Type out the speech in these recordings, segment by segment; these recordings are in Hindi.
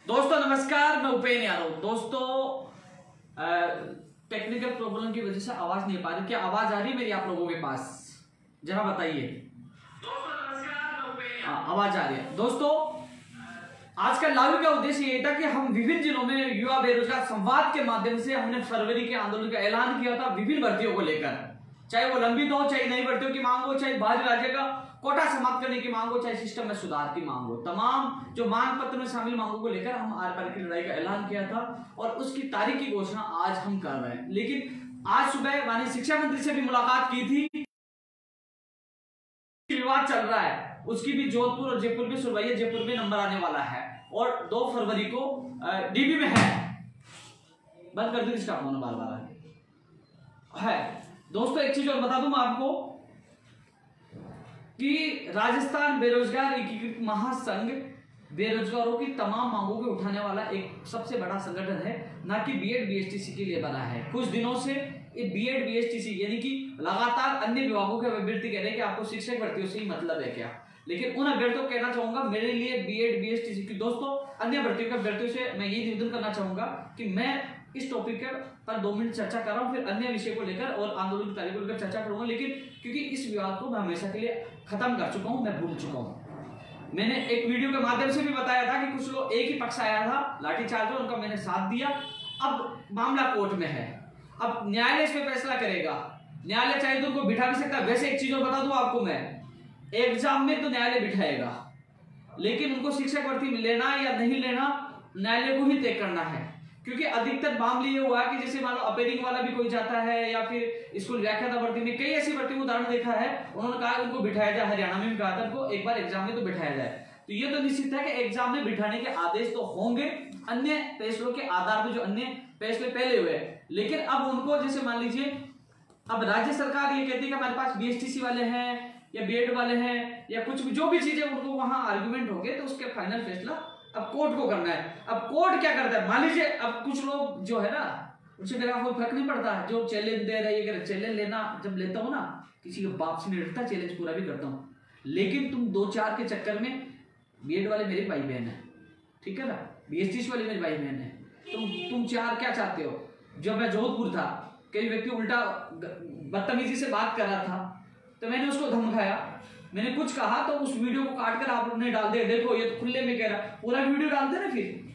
दोस्तों नमस्कार, मैं उपेन यादव। दोस्तों टेक्निकल प्रॉब्लम की वजह से आवाज नहीं पा रही। क्या आवाज आ रही है मेरी आप लोगों के पास? जरा बताइए। दोस्तों नमस्कार, मैं उपेन यादव। आवाज आ रही है। दोस्तों आज का लाइव का उद्देश्य ये था कि हम विभिन्न जिलों में युवा बेरोजगार संवाद के माध्यम से हमने फरवरी के आंदोलन का ऐलान किया था विभिन्न भर्तियों को लेकर, चाहे वो लंबित हो, चाहे नई भर्तियों की मांग हो, चाहे बाहरी राज्य का कोटा समाप्त करने की मांग हो, चाहे सिस्टम में सुधार की मांग हो। तमाम जो मांग पत्र में शामिल मांगों को लेकर हम आर पार की लड़ाई का ऐलान किया था और उसकी तारीख की घोषणा आज हम कर रहे हैं। लेकिन आज सुबह माननीय शिक्षा मंत्री से भी मुलाकात की थी, विवाद चल रहा है, उसकी भी जोधपुर और जयपुर में सुनवाई है। जयपुर में नंबर आने वाला है और 2 फरवरी को डीबी में है। बंद कर दो इसका फोन, बार बार है। दोस्तों एक चीज और बता दूं मैं आपको कि राजस्थान बेरोजगार एकीकृत महासंघ बेरोजगारों की तमाम मांगों को उठाने वाला एक सबसे बड़ा संगठन है, ना कि बीएड बीएसटीसी के लिए बना है। कुछ दिनों से ये बीएड बीएसटीसी यानी कि लगातार अन्य विभागों के अभ्यर्थी कह रहे हैं कि आपको शिक्षक भर्तियों से ही मतलब है क्या, लेकिन उन अभ्यर्थियों को कहना चाहूंगा मेरे लिए बीएड बीएसटीसी की दोस्तों अन्य भर्तियों के अभ्यर्थियों से मैं ये निवेदन करना चाहूंगा कि मैं इस टॉपिक पर 2 मिनट चर्चा कर रहा हूं, फिर अन्य विषय को लेकर और आंदोलन की तारीख को लेकर चर्चा करूंगा। लेकिन क्योंकि इस विवाद को मैं हमेशा के लिए खत्म कर चुका हूं, मैं भूल चुका हूं। मैंने एक वीडियो के माध्यम से भी बताया था कि कुछ लोग एक ही पक्ष आया था, लाठीचार्ज उनका मैंने साथ दिया। अब मामला कोर्ट में है, अब न्यायालय इस पर फैसला करेगा। न्यायालय चाहे तो उनको बिठा भी सकता है। वैसे एक चीज और बता दूं आपको, मैं एग्जाम में तो न्यायालय बिठाएगा, लेकिन उनको शिक्षक भर्ती में लेना या नहीं लेना न्यायालय को ही तय करना है। क्योंकि अधिकतर मामले ये हुआ कि जैसे मान लो अपेयरिंग वाला भी कोई जाता है या फिर स्कूल व्याख्याता भर्ती में, कई ऐसी भर्ती में उदाहरण देखा है, उन्होंने कहा उनको बिठाया जाए। हरियाणा में भी कहा था उनको एक बार एग्जाम में तो बिठाया जाए। तो ये तो निश्चित है कि एग्जाम में बिठाने के आदेश तो होंगे अन्य फैसलों के आधार पर, जो अन्य फैसले पहले हुए। लेकिन अब उनको जैसे मान लीजिए अब राज्य सरकार ये कहती है कि हमारे पास बीएसटीसी वाले हैं या बीएड वाले हैं या कुछ भी जो भी चीजें उनको वहां आर्गुमेंट होंगे, तो उसके फाइनल फैसला अब कोर्ट को करना है। अब कोर्ट क्या करता है, मान लीजिए अब कुछ लोग जो है ना, उनसे मेरा कोई फर्क नहीं पड़ता, जो चैलेंज दे रहे हैं। चैलेंज लेना जब लेता हूँ ना, किसी के बाप से नहीं डरता, चैलेंज पूरा भी करता हूँ। लेकिन तुम 2-4 के चक्कर में, बीएड वाले मेरे भाई बहन है, ठीक है ना, बीएसटीसी वाले मेरे भाई बहन है, तुम 4 क्या चाहते हो? जब मैं जोधपुर था, कई व्यक्ति उल्टा बदतमीजी से बात कर रहा था, तो मैंने उसको धमकाया, मैंने कुछ कहा तो उस वीडियो को काटकर आप लोग ने डाल दिया। देखो ये तो खुले में कह रहा, पूरा वीडियो डाल दे ना। फिर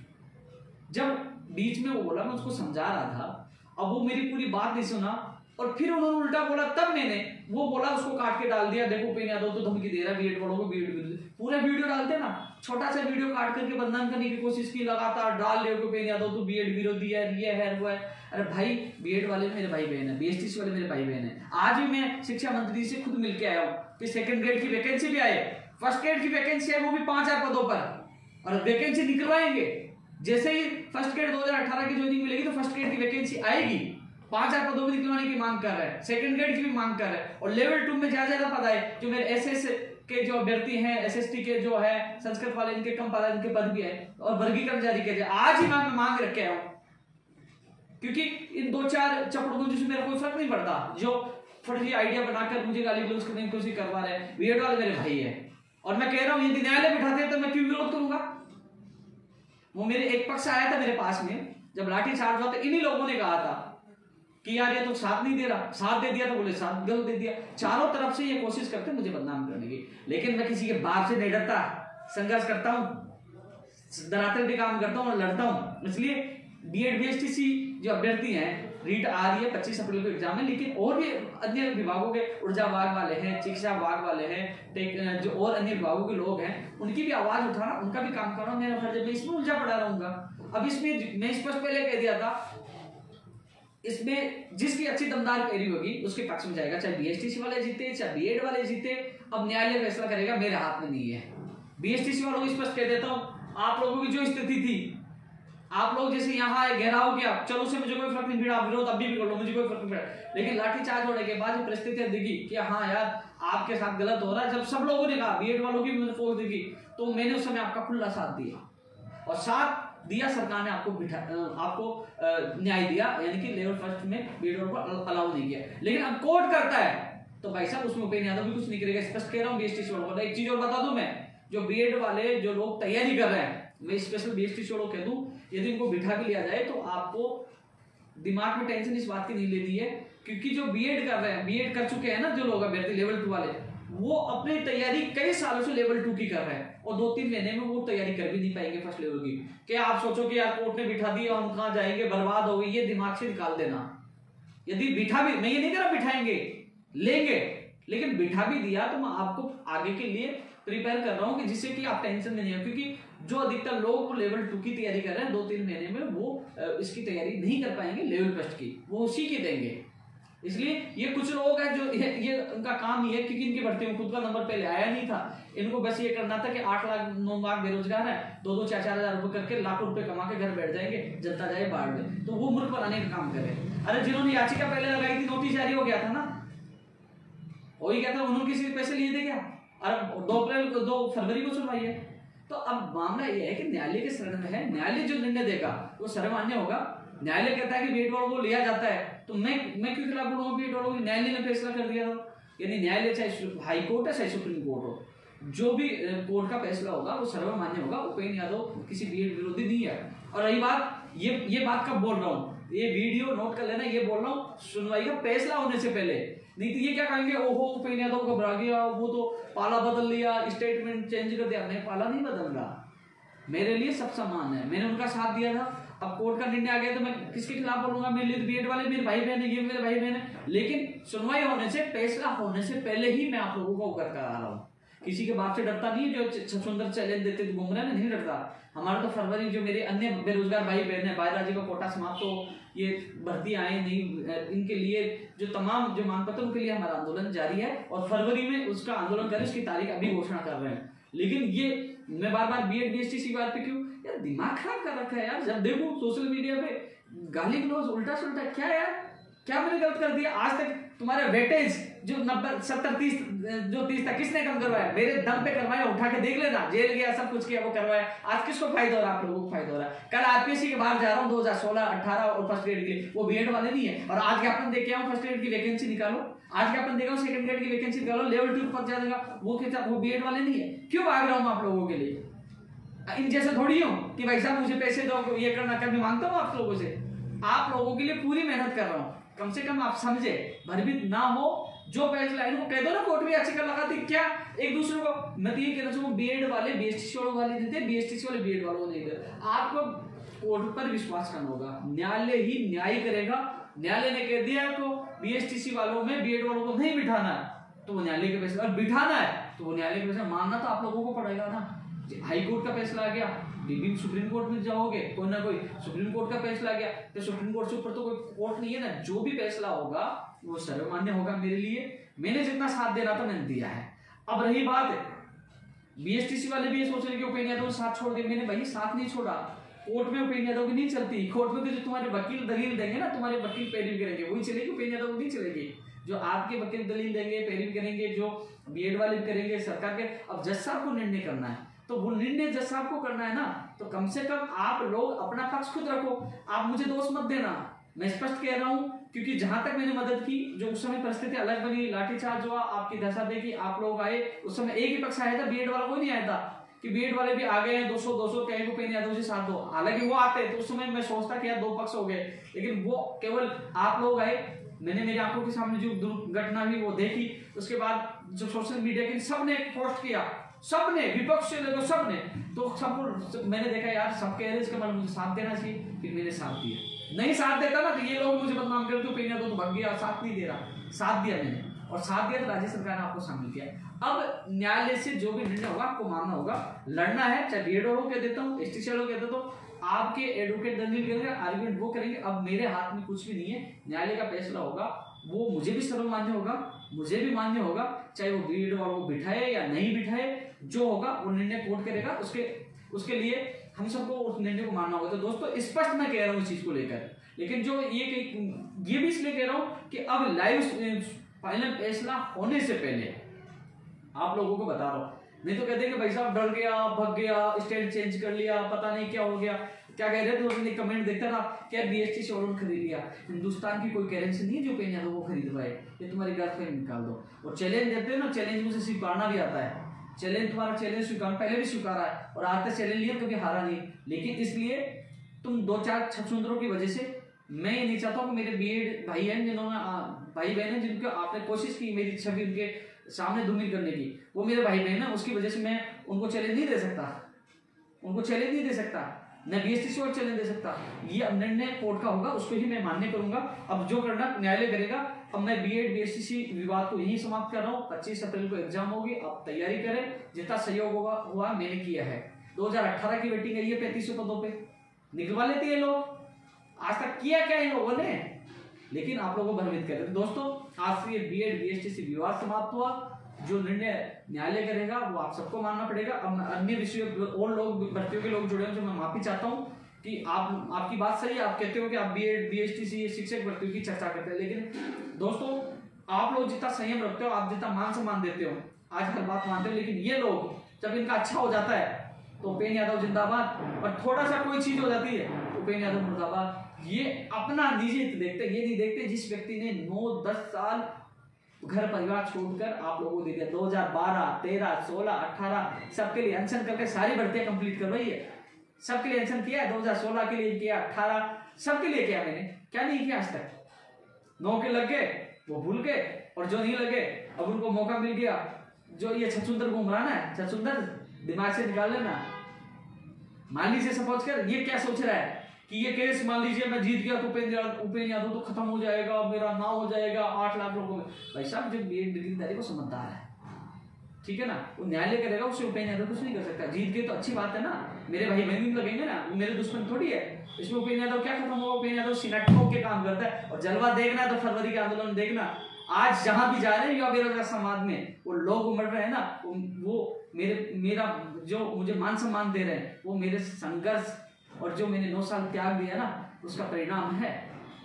जब बीच में वो बोला, मैं उसको समझा रहा था, अब वो मेरी पूरी बात नहीं सुना और फिर उन्होंने उल्टा बोला, तब मैंने वो बोला उसको काट के डाल दिया। देखो उपेन यादव तो धमकी दे रहा है बीएड वालों को, बीएड पूरा वीडियो डालते ना, छोटा सा वीडियो काट करके बदनाम करने की कोशिश की, लगातार डाल रहे हो उपेन यादव तो बीएड विरोधी है, ये है वो है। अरे भाई, बीएड वाले मेरे भाई बहन है, बीएसटीसी वाले मेरे भाई बहन है। आज भी मैं शिक्षा मंत्री से खुद मिलकर आया हूँ कि सेकंड ग्रेड की वैकेंसी भी आए, फर्स्ट ग्रेड की वैकेंसी है, वो भी 5000 पदों पर, और वैकेंसी निकलवाएंगे। जैसे ही फर्स्ट ग्रेड 2018 की ज्वाइनिंग मिलेगी तो फर्स्ट ग्रेड की वैकेंसी आएगी, 5000 पदों में निकलवाने की मांग कर रहा है, सेकंड ग्रेड की भी मांग कर रहा है। और लेवल 2 में ज्यादा पद आए, जो मेरे एसएस के जो अभ्यर्थी हैं, एसएसटी के जो है संस्कृत वाले, इनके कम पद, इनके पद भी है, और वर्गीकरण जारी किया जाए। आज ही मांग रखे आया हूं, क्योंकि इन 2-4 चपड़ों जिसमें मेरा कोई फर्क नहीं पड़ता, जो फर्जी आइडिया बनाकर मुझे गाली गलौज करने की कोशिश करवा रहे हैं। बीएड वाले मेरे भाई है, और मैं कह रहा हूं यदि न्यायालय बिठाते हैं तो मैं क्यों विरोध करूंगा? वो मेरे एक पक्ष आया था मेरे पास में, जब लाठीचार्ज हुआ तो इन्हीं लोगों ने कहा था कि यार ये तो साथ नहीं दे रहा, साथ दे दिया तो बोले साथ गलत दे दिया। चारों तरफ से ये कोशिश करते मुझे बदनाम करने की, लेकिन मैं किसी के बाप से नहीं डरता, संघर्ष करता हूं, धरातल पे काम करता हूं और लड़ता हूं। इसलिए बीएड बीएसटीसी जो अभ्यर्थी हैं, रीट आ रही है 25 अप्रैल को एग्जाम है, लेकिन और भी अन्य विभागों के ऊर्जा विभाग वाले हैं, शिक्षा विभाग वाले हैं, जो और अन्य विभागों के लोग हैं, उनकी भी आवाज उठाना, उनका भी काम करना मेरा फर्ज है। मैं इसमें उलझा पड़ा रहूंगा। अब इसमें मैं स्पष्ट पहले कह दिया था, इसमें जिसकी अच्छी दमदार पैरवी होगी उसके पक्ष में जाएगा, चाहे बीएसटीसी वाले जीते चाहे बीएड वाले जीते। अब न्यायालय फैसला करेगा, मेरे हाथ में नहीं है। बीएसटीसी वालों को स्पष्ट कह देता हूं, आप लोगों की जो स्थिति थी, आप लोग जैसे यहाँ घेराव किया, चलो से मुझे कोई फर्क नहीं पड़ा, विरोध अभी भी कर लो, मुझे कोई फर्क नहीं पड़ा। लेकिन लाठीचार्ज होने के बाद परिस्थितियां दिखी कि हाँ यार आपके साथ गलत हो रहा है, जब सब लोगों ने कहा, बीएड वालों की मुझे फोर्स दिखी, तो मैंने उस समय आपका खुला साथ दिया, और साथ दिया सरकार ने आपको न्याय दिया, यानी कि लेवल फर्स्ट में बीएड को अलाउ नहीं किया। लेकिन अब कोर्ट करता है तो भाई साहब उसमें उपेन यादव भी कुछ नहीं करेगा, स्पष्ट कह रहा हूँ बीएसटीसी वालों को। एक चीज और बता दूं मैं, जो बीएड वाले जो लोग तैयारी कर रहे हैं, मैं स्पेशल बीएसटी छोड़ो कह दूं, यदि इनको बिठा के लिया जाए तो आपको दिमाग में टेंशन इस बात की नहीं लेनी है, क्योंकि जो बीएड कर रहे हैं, बीएड कर चुके हैं ना जो लोग अभ्यर्थी लेवल 2 वाले, वो अपनी तैयारी कई सालों से लेवल 2 की कर रहे हैं और 2-3 महीने में वो तैयारी कर भी नहीं पाएंगे फर्स्ट लेवल की। क्या आप सोचो कि यार कोर्ट ने बिठा दिया, हम कहाँ जाएंगे, बर्बाद हो गई, ये दिमाग से निकाल देना। यदि बिठा भी, मैं ये नहीं कह रहा बिठाएंगे, लेंगे, लेकिन बिठा भी दिया तो मैं आपको आगे के लिए प्रिपेयर कर रहा हूँ कि जिससे कि आप टेंशन में नहीं हो, क्योंकि जो अधिकतर लोग लेवल 2 की तैयारी कर रहे हैं 2-3 महीने में वो इसकी तैयारी नहीं कर पाएंगे लेवल फर्स्ट की, वो उसी की देंगे। इसलिए ये कुछ लोग हैं जो ये उनका काम ही है, क्योंकि इनकी भर्ती में खुद का नंबर पहले आया नहीं था, इनको बस ये करना था कि 8 लाख 9 लाख बेरोजगार है, 2-2 4-4 हजार रुपए करके लाखों रुपए कमा के घर बैठ जाएंगे, जनता जाए बाढ़ में, तो वो मूर्ख बनाने का काम करे। अरे जिन्होंने याचिका पहले लगाई थी नोटिस जारी हो गया था ना, वही क्या था, उन्होंने किसी पैसे लिए थे क्या? अरे 2 फरवरी को सुनवाई है। तो अब मामला यह है कि न्यायालय के शरण में है, न्यायालय जो निर्णय देगा वो सर्वमान्य होगा। न्यायालय कहता है कि बीएड वालों को लिया जाता है, तो मैं क्यों खिलाफ बोलूंगा बीएड वालों को? न्यायालय ने फैसला कर दिया था, यानी न्यायालय चाहे हाई कोर्ट है चाहे सुप्रीम कोर्ट हो, जो भी कोर्ट का फैसला होगा वो सर्वमान्य होगा। उपेंद्र यादव किसी बीएड विरोधी नहीं है। और रही बात, ये बात कब बोल रहा हूँ, ये वीडियो नोट कर लेना, ये बोल रहा हूँ सुनवाई का फैसला होने से पहले, नहीं तो ये क्या कहेंगे, ओहो उपेंद्र यादव घबरा गया, वो तो पाला बदल लिया, स्टेटमेंट चेंज कर दिया। मैं पाला नहीं बदल रहा, मेरे लिए सब समान है, मैंने उनका साथ दिया था। अब कोर्ट का निर्णय आ गया तो मैं किसके खिलाफ बोलूंगा? मेरे लिए बीएड वाले मेरे भाई बहन है, ये मेरे भाई बहन है। लेकिन सुनवाई होने से, फैसला होने से पहले ही मैं आप लोगों को अवगत करा रहा हूँ। किसी के बाप से डरता नहीं, जो सुंदर चैलेंज देते घूम रहे हैं, नहीं डरता। हमारा तो फरवरी जो मेरे अन्य बेरोजगार भाई बहन है, बायरा जी का कोटा समाप्त हो, ये भर्ती आए नहीं, इनके लिए जो तमाम जो मांग पत्र उनके लिए हमारा आंदोलन जारी है और फरवरी में उसका आंदोलन करें, उसकी तारीख अभी घोषणा कर रहे हैं। लेकिन ये मैं बार बार बीएड बीएसटी की बात पे क्यों यार दिमाग खराब कर रखा है यार। जब देखो सोशल मीडिया पे गाली गलौज उल्टा सुल्टा, क्या यार, क्या मैंने गलत कर दिया? आज तक तुम्हारे वेटेज जो 90 70 30 जो 30 था किसने कम करवाया? मेरे दम पे करवाया, उठा के देख लेना, जेल गया, सब कुछ किया, वो करवाया। आज किसको फायदा हो रहा है? आप लोगों को फायदा हो रहा है। कल आरपीएससी के बाहर जा रहा हूँ 2016 18 और फर्स्ट ग्रेड के लिए, वो बीएड वाले नहीं है। और आज ज्ञापन देख के आऊँ फर्स्ट ग्रेड की वैकेंसी निकालो, आज ज्ञापन देखा सेकंड ग्रेड की वैकेंसी निकालो, लेवल 2 पद जाएगा, वो बीएड वाले नहीं है। क्यों भाग रहा हूँ आप लोगों के लिए? इन जैसे थोड़ी हो कि भाई साहब मुझे पैसे दो, ये करना, कभी मांगता हूँ आप लोगों से? आप लोगों के लिए पूरी मेहनत कर रहा हूँ, कम से कम आप समझे, भयभीत ना हो। जो फैसला इनको कह दो ना, कोर्ट भी याचिका लगाती क्या एक दूसरे को। मैं तो ये कहना चाहूँ बीएड वाले बीएसटीसी वाले नहीं थे, बीएसटीसी वाले बीएड वालों को नहीं थे। आपको कोर्ट पर विश्वास करना होगा, न्यायालय ही न्याय करेगा। न्यायालय ने कह दिया तो बीएसटीसी वालों में बीएड वालों को नहीं बिठाना है तो वो न्यायालय के फैसला, और बिठाना है तो वो न्यायालय के फैसला मानना तो आप लोगों को पड़ेगा ना। हाई कोर्ट का फैसला आ गया, लेकिन सुप्रीम कोर्ट में जाओगे, कोई ना कोई सुप्रीम कोर्ट का फैसला आ गया, तो सुप्रीम कोर्ट से ऊपर तो कोई कोर्ट नहीं है ना। जो भी फैसला होगा वो सर्वमान्य होगा मेरे लिए। मैंने जितना साथ देना था मैंने दिया है। अब रही बात बीएसटीसी वाले भी ये सोच रहे कि उपेंद्र यादव साथ छोड़ दिया। मैंने भाई साथ नहीं छोड़ा, कोर्ट में उपेंद्र यादव की नहीं चलती। कोर्ट में तो जो तुम्हारे वकील दलील देंगे ना, तुम्हारे वकील पैरवी करेंगे, वही चलेगी, उपेंद्र यादव नहीं चलेगी। जो आपके वकील दलील देंगे, पैरवी करेंगे, जो बीएड वाले भी करेंगे सरकार के। अब जज साहब को निर्णय करना है तो वो निर्णय जज साहब को करना है ना, तो कम से कम आप लोग अपना पक्ष खुद रखो। आप मुझे दोष मत देना, मैं स्पष्ट कह रहा हूं, क्योंकि जहां तक मैंने मदद की, जो उस समय परिस्थिति अलग बनी, लाठीचार्ज हुआ, आपकी दशा देखी, आप लोग आए, उस समय एक ही पक्ष आया था, बीएड वाला कोई नहीं आया था कि बीएड वाले भी आ गए हैं 200 कहीं उपेंद्र यादव से साथ दो। हालांकि वो आते तो उस समय मैं सोचता कि यार 2 पक्ष हो गए, लेकिन वो केवल आप लोग आए। मैंने मेरी आंखों के सामने जो दुर्घटना हुई वो देखी, उसके बाद जो सोशल मीडिया के सबने पोस्ट किया, सबने, विपक्ष से लेकर सबने, तो सबको मैंने देखा यार सब कह रहे इसके बाद मुझे साथ देना चाहिए, फिर मैंने साथ दिया। नहीं साथ देता ना तो ये लोग मुझे बदनाम करते, उपेंद्र यादव तो भाग गया, साथ नहीं दे रहा। साथ दिया मैंने, और साथ दिया तो राज्य सरकार ने आपको शामिल किया। अब न्यायालय से जो भी निर्णय होगा आपको मानना होगा, लड़ना है, चाहे बीएड वालों कह देता हूँ, एसटी वालों कह देता हूँ, आपके एडवोकेट दलील करेंगे, आर्गुमेंट वो करेंगे। अब मेरे हाथ में कुछ भी नहीं है, न्यायालय का फैसला होगा, वो मुझे भी सर्वमान्य होगा, मुझे भी मान्य होगा, चाहे वो बीएड वालों को बिठाए या नहीं बिठाए, जो होगा वो निर्णय कोर्ट करेगा। उसके लिए हम सबको उस निर्णय को मानना होगा। तो दोस्तों स्पष्ट मैं कह रहा हूँ इस चीज को लेकर, लेकिन जो ये भी इसलिए कह रहा हूँ कि अब लाइव फाइनल फैसला होने से पहले आप लोगों को बता रहा हूँ, नहीं तो कहते हैं कि भाई साहब डर गया, भग गया, स्टेट चेंज कर लिया, पता नहीं क्या हो गया। क्या कह रहे थे उसने कमेंट देखता था, क्या बीएसटी शोरूम खरीद लिया। हिंदुस्तान की कोई करेंसी नहीं है जो उपेंद्र यादव को खरीदवाए, ये तुम्हारी गर्लफ्रेंड निकाल दो। और चैलेंज देते हो ना, चैलेंज मुझे सिर्फ पढ़ना भी आता है, चैलेंज, तुम्हारा चैलेंज स्वीकार, पहले भी स्वीकारा है और आज तक चैलेंज लिया कभी हारा नहीं, लेकिन इसलिए तुम 2-4 छछूंदरों की वजह से मैं ये नहीं चाहता हूँ कि मेरे बीएड भाई हैं जिन्होंने भाई बहन हैं जिनको आपने कोशिश की मेरी छवि उनके सामने धूमिल करने की, वो मेरे भाई बहन है, उसकी वजह से मैं उनको चैलेंज नहीं दे सकता, उनको चैलेंज नहीं दे सकता, न बीएसटीसी और चैलेंज दे सकता। ये अब निर्णय कोर्ट का होगा, उसको ही मैं मान्य करूंगा। अब जो करना न्यायालय करेगा। अब मैं बीएड बीएसटीसी विवाद को यही समाप्त कर रहा हूँ। 25 अप्रैल को एग्जाम होगी, आप तैयारी करें, जितना सहयोग हुआ मैंने किया है। 2018 की वेटिंग है, ये 3500 पदों पे निकलवा लेते हैं लोग। आज तक किया क्या इन लोगों ने, लेकिन आप लोगों को भ्रमित कर रहे थे। दोस्तों आज से ये बीएड बीएसटीसी विवाद समाप्त हुआ। जो निर्णय न्यायालय करेगा वो आप सबको मानना पड़ेगा। अब अन्य विषयों और लोग भर्तियों के लोग जुड़े हैं, जो मैं माफी चाहता हूँ कि आपकी बात सही है, आप कहते हो कि आप बीएड बीएसटीसी शिक्षक भर्तियों की चर्चा करते हैं, लेकिन दोस्तों आप लोग जितना संयम रखते हो, आप जितना मान सम्मान देते हो, आज हर बात मानते हो, लेकिन ये लोग जब इनका अच्छा हो जाता है तो उपेंद्र यादव जिंदाबाद, और थोड़ा सा कोई चीज हो जाती है तो उपेंद्र यादव मुर्दाबाद। ये अपना निजी हित देखते, ये नहीं देखते जिस व्यक्ति ने 9-10 साल घर परिवार छोड़कर आप लोगों को दे दिया। 2012, 13, 16, 18 सबके लिए अनशन करके सारी भर्तियां कंप्लीट करवाई है, सबके लिए अनशन किया है। 2016 के लिए किया, 18 सबके लिए किया, मैंने क्या नहीं किया आज तक। 9 के लग गए वो भूल गए, और जो नहीं लगे अब उनको मौका मिल गया। जो ये छछूंदर घूम रहा है, छछूंदर दिमाग से निकाल लेना। मान लीजिए सपोज कर ये क्या सोच रहा है कि ये केस मान लीजिए मैं जीत गया तो उपेंद्र यादव तो खत्म हो जाएगा, मेरा नाम हो जाएगा 8 लाख लोगों में। भाई साहब जब डिग्रीदारी को समझदार है, ठीक है ना, वो न्यायालय करेगा, उससे उपेंद्र यादव कुछ नहीं कर सकता। जीत गए तो अच्छी बात है ना, मेरे भाई बहन भी लगेंगे ना, वो मेरे दुश्मन थोड़ी है। इसमें उपेंद्र यादव क्या खत्म होगा? उपेंद्र यादव सिनेट ठोक के काम करता है। और जलवा देखना है तो फरवरी के आंदोलन देखना। आज जहां भी जा रहे हैं युवा बेरोजगार समाज में वो लोग उमड़ रहे हैं ना, वो मेरा जो मुझे मान सम्मान दे रहे हैं, वो मेरे संघर्ष और जो मैंने 9 साल त्याग दिया ना, उसका परिणाम है।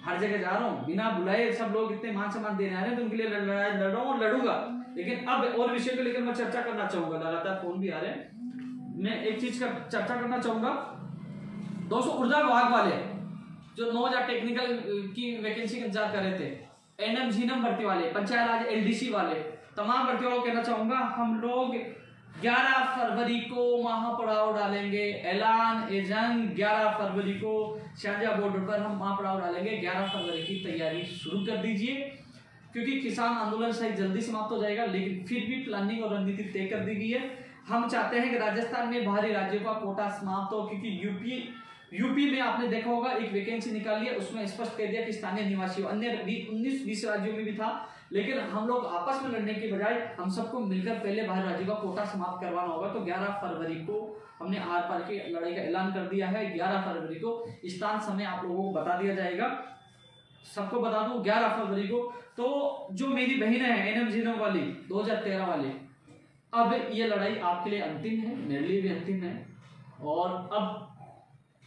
हर जगह जा रहा हूँ बिना बुलाए, सब लोग इतने मान सम्मान देने आ रहे हैं, तो उनके लिए लड़ रहा हूँ और लड़ूंगा। लेकिन अब और विषय को लेकर मैं चर्चा करना चाहूंगा, लगातार फोन भी आ रहे हैं। मैं एक चीज का चर्चा करना चाहूंगा दोस्तों, ऊर्जा विभाग वाले जो 9000 टेक्निकल की वैकेंसी का इंतजार कर रहे थे, एनएम जीनम भर्ती वाले, पंचायत राज एलडीसी वाले, तमाम भर्ती वालों को कहना चाहूंगा, हम लोग 11 फरवरी को महापड़ाव डालेंगे। ऐलान एजंग 11 फरवरी को शाहजहां बॉर्डर पर हम महापड़ाव डालेंगे। 11 फरवरी की तैयारी शुरू कर दीजिए, क्योंकि किसान आंदोलन शायद जल्दी समाप्त हो जाएगा, लेकिन फिर भी प्लानिंग और रणनीति तय कर दी गई है। हम चाहते हैं कि राजस्थान में बाहरी राज्यों का कोटा समाप्त हो, क्योंकि यूपी में आपने देखा होगा एक वैकेंसी निकाली है, उसमें स्पष्ट कह दिया कि स्थानीय निवासी, अन्य 19-20 राज्यों में भी था। लेकिन हम लोग आपस में लड़ने की बजाय हम सबको मिलकर पहले बाहर राज्यों का कोटा समाप्त करवाना होगा। तो 11 फरवरी को हमने आर पार की लड़ाई का ऐलान कर दिया है। 11 फरवरी को स्थान समय आप लोगों को बता दिया जाएगा, सबको बता दूं 11 फरवरी को। तो जो मेरी बहनें हैं एनएम जीनम वाली 2013 वाली, अब ये लड़ाई आपके लिए अंतिम है, मेरे लिए भी अंतिम है। और अब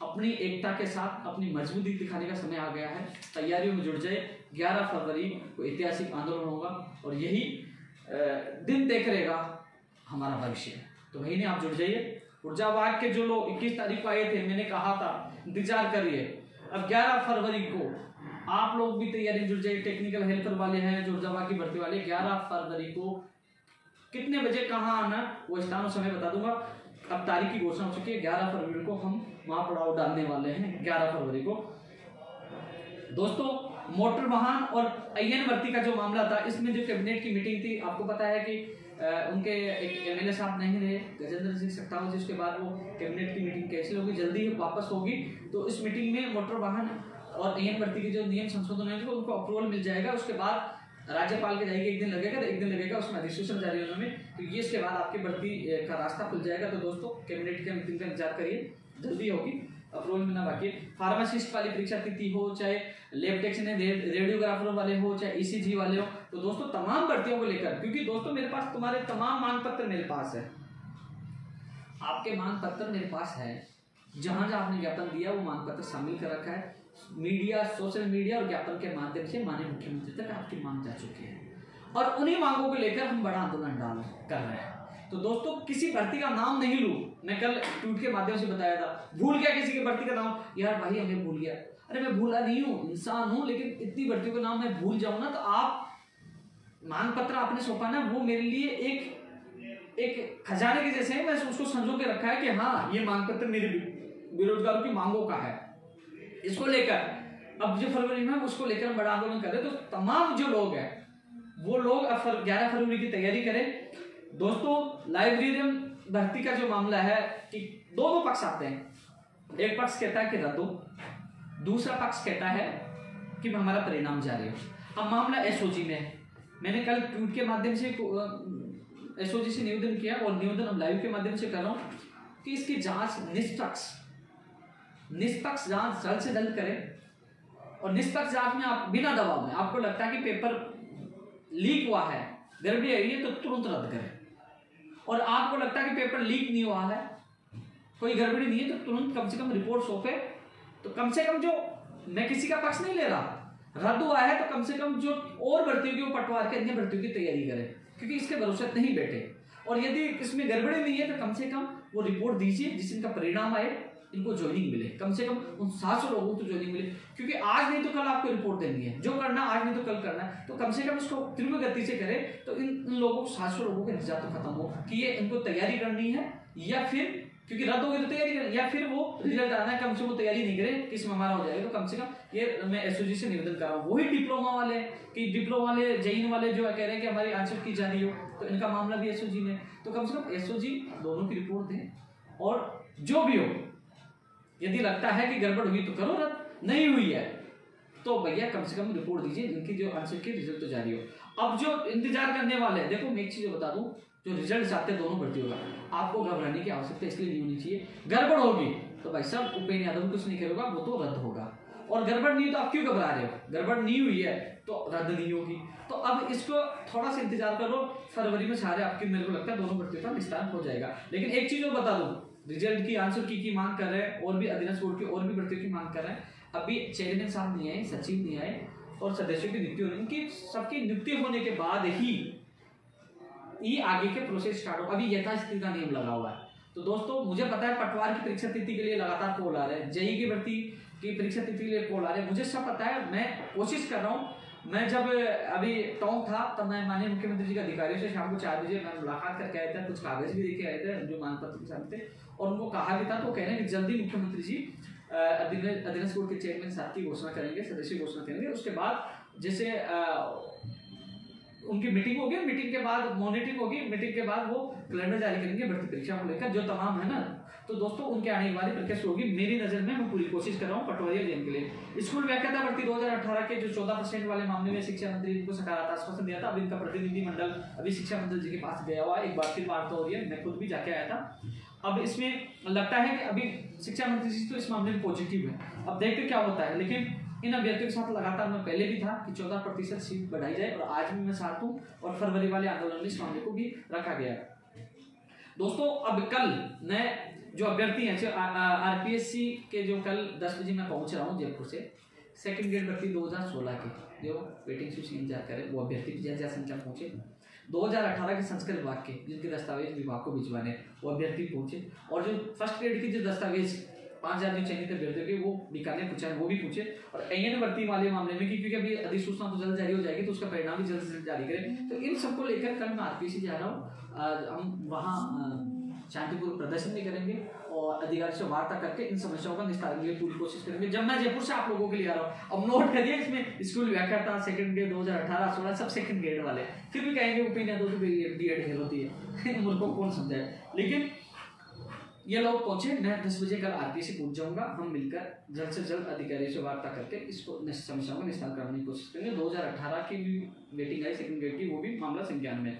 अपनी एकता के साथ अपनी मजबूती दिखाने का समय आ गया है। तैयारियों में जुड़ जाए। 11 फरवरी को ऐतिहासिक आंदोलन होगा और यही दिन तय करेगा हमारा भविष्य। तो वही नहीं, आप जुड़ जाइए। ऊर्जा विभाग के जो लोग 21 तारीख को आए थे, मैंने कहा था इंतजार करिए। अब 11 फरवरी को आप लोग भी तैयारी जुड़ जाइए। टेक्निकल हेल्पर वाले हैं जो ऊर्जा विभाग की भर्ती वाले, 11 फरवरी को कितने बजे कहाँ आना वो स्थान और समय बता दूंगा। अब तारीख की घोषणा हो चुकी है, 11 फरवरी को हम महापड़ाव डालने वाले हैं। 11 फरवरी को दोस्तों मोटर वाहन और आईएन भर्ती का जो मामला था, इसमें जो कैबिनेट की मीटिंग थी, आपको पता है कि उनके एक एमएलए साहब नहीं रहे, गजेंद्र सिंह सख्तावत जी, उसके बाद वो कैबिनेट की मीटिंग कैंसिल होगी, जल्दी वापस होगी। तो इस मीटिंग में मोटर वाहन और आईएन भर्ती के जो नियम संशोधन है उनको अप्रूवल मिल जाएगा। उसके बाद राज्यपाल के जाएगी, एक दिन लगेगा उसमें अधिसूचना जारी होने में, क्योंकि इसके बाद आपकी भर्ती का रास्ता खुल जाएगा। तो दोस्तों कैबिनेट का मीटिंग का इंतजार करिए, जल्दी होगी, अप्रूवल मिलना बाकी है। फार्मासिस्ट वाली परीक्षा तिथि हो, चाहे लैब टेक्नीशियन रेडियोग्राफर वाले हो, चाहे ईसीजी वाले हो, तो दोस्तों तमाम भर्तियों को लेकर, क्योंकि दोस्तों मेरे पास तुम्हारे तमाम मांग पत्र मेरे पास है, आपके मांग पत्र मेरे पास है। जहां जहां आपने ज्ञापन दिया वो मांग पत्र शामिल कर रखा है। मीडिया, सोशल मीडिया और ज्ञापन के माध्यम से माननीय मुख्यमंत्री तक आपकी मांग जा चुकी है, और उन्हीं मांगों को लेकर हम बड़ा आंदोलन कर रहे हैं। तो दोस्तों किसी भर्ती का नाम नहीं लूं, मैं कल ट्वीट के माध्यम से बताया था, भूल गया किसी की भर्ती का नाम, यार भाई हमें भूल गया। अरे मैं भूला नहीं हूं, इंसान हूं, लेकिन इतनी भर्तियों का नाम मैं भूल जाऊं ना, तो आप मांग पत्र आपने सौंपा ना, वो मेरे लिए एक एक खजाने के जैसे है, मैंने उसको संजो के रखा है कि हाँ ये मांग पत्र मेरे बेरोजगारों की मांगों का है। इसको लेकर अब जो फरवरी में उसको लेकर हम बड़ा आंदोलन कर रहे हैं। तो तमाम जो लोग हैं वो लोग अब 11 फरवरी की तैयारी करें। दोस्तों लाइब्रेरियन भर्ती का जो मामला है कि दोनों पक्ष आते हैं। एक पक्ष कहता है कि रद्द हो, दूसरा पक्ष कहता है कि हमारा परिणाम जारी हो। अब मामला एसओजी में है। मैंने कल ट्वीट के माध्यम से एसओजी से निवेदन किया और निवेदन अब लाइव के माध्यम से कर रहा हूं कि इसकी जांच निष्पक्ष जांच जल्द से जल्द करें। और निष्पक्ष जांच में आप बिना दबाव में, आपको लगता है कि पेपर लीक हुआ है, गड़बड़ी आई है, तो तुरंत रद्द करें। और आपको लगता है कि पेपर लीक नहीं हुआ है, कोई गड़बड़ी नहीं है, तो तुरंत कम से कम रिपोर्ट सौंपे। तो कम से कम जो, मैं किसी का पक्ष नहीं ले रहा, रद्द हुआ है तो कम से कम जो और भर्तियों की, वो पटवार के अन्य भर्तियों की तैयारी करें, क्योंकि इसके भरोसे नहीं बैठे। और यदि इसमें गड़बड़ी नहीं है तो कम से कम वो रिपोर्ट दीजिए जिससे इनका परिणाम आए, इनको ज्वाइनिंग मिले, कम से कम उन 700 लोगों को ज्वाइनिंग मिले। क्योंकि आज नहीं तो कल आपको रिपोर्ट देनी है, जो करना आज नहीं तो कल करना है, तो कम से कम इसको तीव्र गति से करें। तो इन लोगों को 700 लोगों का निजात तो खत्म हो कि ये इनको तैयारी करनी है, या फिर क्योंकि रद्द हो गई तो तैयारी करें, या फिर वो रिजल्ट आना है, कम से कम तैयारी नहीं करें कि इसमें हमारा हो जाएगा। तो कम से कम ये मैं एसओजी से निवेदन कर रहा हूँ। वही डिप्लोमा वाले कि डिप्लोमा वाले जैन वाले जो कह रहे हैं कि हमारी आंसर की जा रही हो, तो इनका मामला भी एसओजी में। तो कम से कम एसओजी दोनों की रिपोर्ट दें। और जो भी हो, यदि लगता है कि गड़बड़ हुई तो करो रद्द, नहीं हुई है तो भैया कम से कम रिपोर्ट दीजिए, इनकी जो आंसर की रिजल्ट तो जारी हो। अब जो इंतजार करने वाले हैं, देखो मैं एक चीज बता दूं, जो रिजल्ट चाहते हैं दोनों भर्तियों का, आपको घबराने की आवश्यकता इसलिए नहीं होनी चाहिए। गड़बड़ होगी तो भाई साहब उपेंद्र यादव कुछ नहीं करेगा, वो तो रद्द होगा। और गड़बड़ नहीं तो आप क्यों घबरा रहे हो? गड़बड़ नहीं हुई है तो रद्द नहीं होगी। तो अब इसको थोड़ा सा इंतजार करो, फरवरी में सारे आपकी, मेरे को लगता है दोनों भर्तियों का निस्तारण हो जाएगा। लेकिन एक चीज और बता दूं, रिजल्ट की आंसर की मांग कर रहे हैं, और भी अधीनस्थ बोर्ड की और भी भर्तियों की मांग कर रहे हैं। अभी चेयरमैन साहब नहीं आए, सचिव नहीं आए, और सदस्यों की नियुक्ति होने, इनकी सबकी नियुक्ति होने के बाद ही ये आगे के प्रोसेस स्टार्ट हो। अभी यथास्थिति का नियम लगा हुआ है। तो दोस्तों मुझे पता है पटवार की परीक्षा तिथि के लिए लगातार कॉल आ रहे हैं, जेई की भर्ती की परीक्षा तिथि के लिए कॉल आ रहे हैं, मुझे सब पता है। मैं कोशिश कर रहा हूँ। मैं जब अभी टोंक था तब मैं माननीय मुख्यमंत्री जी के अधिकारियों से शाम को 4 बजे मैं मुलाकात करके आया था, कुछ कागज भी लेके आए थे जो मांग पत्र के साथ थे, और उनको कहा भी था, तो कह रहे हैं कि जल्दी मुख्यमंत्री जी अधीनस्थ बोर्ड के चेयरमैन साहब की घोषणा करेंगे, सदस्य घोषणा करेंगे। उसके बाद जैसे उनकी मीटिंग होगी, मीटिंग के बाद मॉनिटरिंग होगी, मीटिंग के बाद वो कैलेंडर जारी करेंगे भर्ती परीक्षा को लेकर, जो तमाम है ना। तो दोस्तों उनके आने की बारी प्रक्रिया होगी। मेरी नजर में मैं पूरी कोशिश कर रहा हूँ पटवारी जैन के लिए। स्कूल व्याख्याता भर्ती 2018 के जो 14% वाले मामले में शिक्षा मंत्री को सकारात्मक आश्वासन दिया था, अब इनका प्रतिनिधिमंडल अभी शिक्षा मंत्री जी के पास गया हुआ है। एक बार फिर वार्ता हो रही है, मैं खुद भी जाके आया था। अब इसमें लगता है कि अभी शिक्षा मंत्री जी तो इस मामले में पॉजिटिव है, अब देखते क्या होता है। लेकिन इन अभ्यर्थियों के साथ लगातार मैं पहले भी था कि 14% सीट बढ़ाई जाए, और आज भी मैं साथ हूँ, और फरवरी वाले आंदोलन में इस मामले को भी रखा गया। दोस्तों अब कल मैं जो अभ्यर्थी हैं आरपीएससी के, जो कल 10 बजे मैं पहुंच रहा हूँ जयपुर से, सेकंड ग्रेड भर्ती 2016 के जो वेटिंग सूची इंतजार करें, वो अभ्यर्थी भी ज्यादा संख्या पहुंचे। 2018 के संस्कृत विभाग के जिनके दस्तावेज विभाग को भिजवाने, वो अभ्यर्थी पहुंचे। और जो फर्स्ट ग्रेड की जो दस्तावेज 5000 जो चयनित अभ्यर्थियों के, वो बीकानेर पूछा, वो भी पूछे। और एएन भर्ती वाले मामले में क्योंकि अभी अधिसूचना तो जल्द जारी हो जाएगी, तो उसका परिणाम भी जल्द से जल्द जारी करें। तो इन सबको लेकर कल मैं आरपीएससी जा रहा हूँ। हम वहाँ शांतिपूर्वक प्रदर्शन भी करेंगे और अधिकारी से वार्ता करके इन समस्याओं का निस्तारण के लिए पूरी कोशिश करेंगे। जब मैं जयपुर से आप लोगों के लिए आ रहा हूँ, अब नोट करिए, इसमें स्कूल व्याख्याता सेकंड ग्रेड 2018-16 सब सेकंड ग्रेड वाले, फिर भी कहेंगे ओपिनियन तो बीएड फेल होती है मुझको कौन समझाए। लेकिन ये लोग पहुंचे, मैं 10 बजे कल आरपीएससी पहुंच जाऊंगा। हम मिलकर जल्द से जल्द अधिकारियों से वार्ता करके इसको समस्याओं का निस्तारण करने की कोशिश करेंगे। 2018 की भी वेटिंग आई सेकंड ग्रेड की, वो भी मामला संज्ञान में।